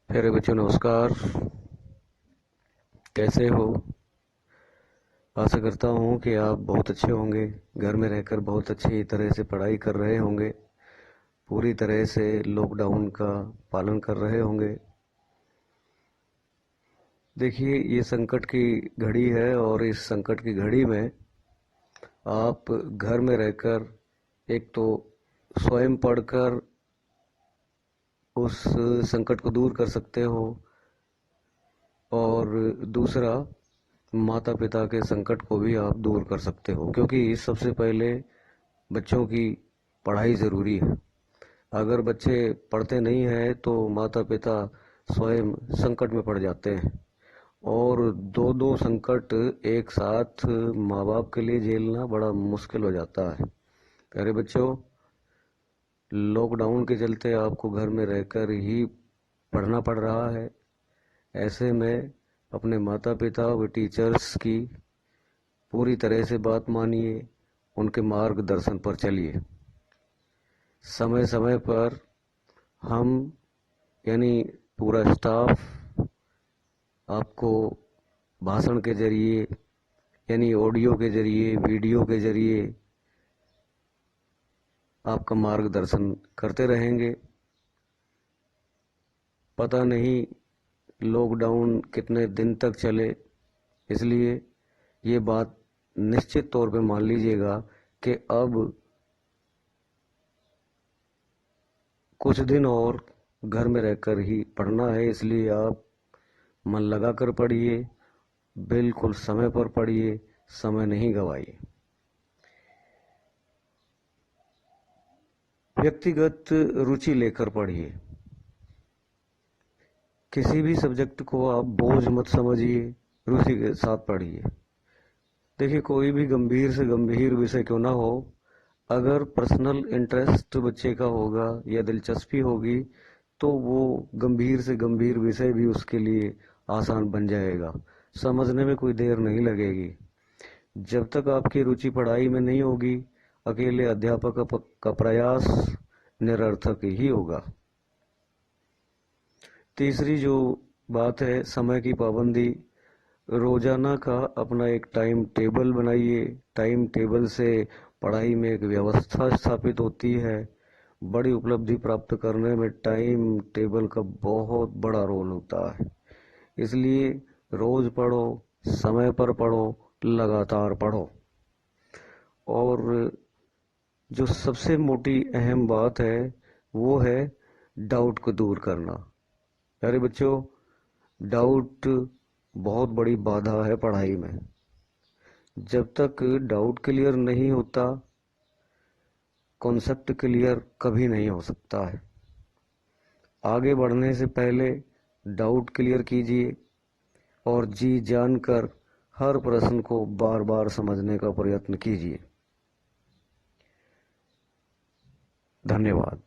प्यारे बच्चों नमस्कार। कैसे हो? आशा करता हूँ कि आप बहुत अच्छे होंगे। घर में रहकर बहुत अच्छी तरह से पढ़ाई कर रहे होंगे। पूरी तरह से लॉकडाउन का पालन कर रहे होंगे। देखिए, ये संकट की घड़ी है और इस संकट की घड़ी में आप घर में रहकर एक तो स्वयं पढ़कर उस संकट को दूर कर सकते हो और दूसरा माता पिता के संकट को भी आप दूर कर सकते हो, क्योंकि सबसे पहले बच्चों की पढ़ाई ज़रूरी है। अगर बच्चे पढ़ते नहीं हैं तो माता पिता स्वयं संकट में पड़ जाते हैं और दो दो संकट एक साथ माँ बाप के लिए झेलना बड़ा मुश्किल हो जाता है। प्यारे बच्चों, लॉकडाउन के चलते आपको घर में रहकर ही पढ़ना पड़ रहा है। ऐसे में अपने माता पिता व टीचर्स की पूरी तरह से बात मानिए, उनके मार्गदर्शन पर चलिए। समय समय पर हम यानी पूरा स्टाफ आपको भाषण के जरिए यानी ऑडियो के जरिए, वीडियो के जरिए आपका मार्गदर्शन करते रहेंगे। पता नहीं लॉकडाउन कितने दिन तक चले, इसलिए ये बात निश्चित तौर पे मान लीजिएगा कि अब कुछ दिन और घर में रहकर ही पढ़ना है। इसलिए आप मन लगाकर पढ़िए, बिल्कुल समय पर पढ़िए, समय नहीं गवाइए। व्यक्तिगत रुचि लेकर पढ़िए। किसी भी सब्जेक्ट को आप बोझ मत समझिए, रुचि के साथ पढ़िए। देखिए, कोई भी गंभीर से गंभीर विषय क्यों ना हो, अगर पर्सनल इंटरेस्ट बच्चे का होगा या दिलचस्पी होगी तो वो गंभीर से गंभीर विषय भी उसके लिए आसान बन जाएगा। समझने में कोई देर नहीं लगेगी। जब तक आपकी रुचि पढ़ाई में नहीं होगी, अकेले अध्यापक का प्रयास निरर्थक ही होगा। तीसरी जो बात है, समय की पाबंदी। रोजाना का अपना एक टाइम टेबल बनाइए। टाइम टेबल से पढ़ाई में एक व्यवस्था स्थापित होती है। बड़ी उपलब्धि प्राप्त करने में टाइम टेबल का बहुत बड़ा रोल होता है। इसलिए रोज पढ़ो, समय पर पढ़ो, लगातार पढ़ो। और जो सबसे मोटी अहम बात है वो है डाउट को दूर करना। प्यारे बच्चों, डाउट बहुत बड़ी बाधा है पढ़ाई में। जब तक डाउट क्लियर नहीं होता, कॉन्सेप्ट क्लियर कभी नहीं हो सकता है। आगे बढ़ने से पहले डाउट क्लियर कीजिए और जी जानकर हर प्रश्न को बार बार समझने का प्रयत्न कीजिए। धन्यवाद।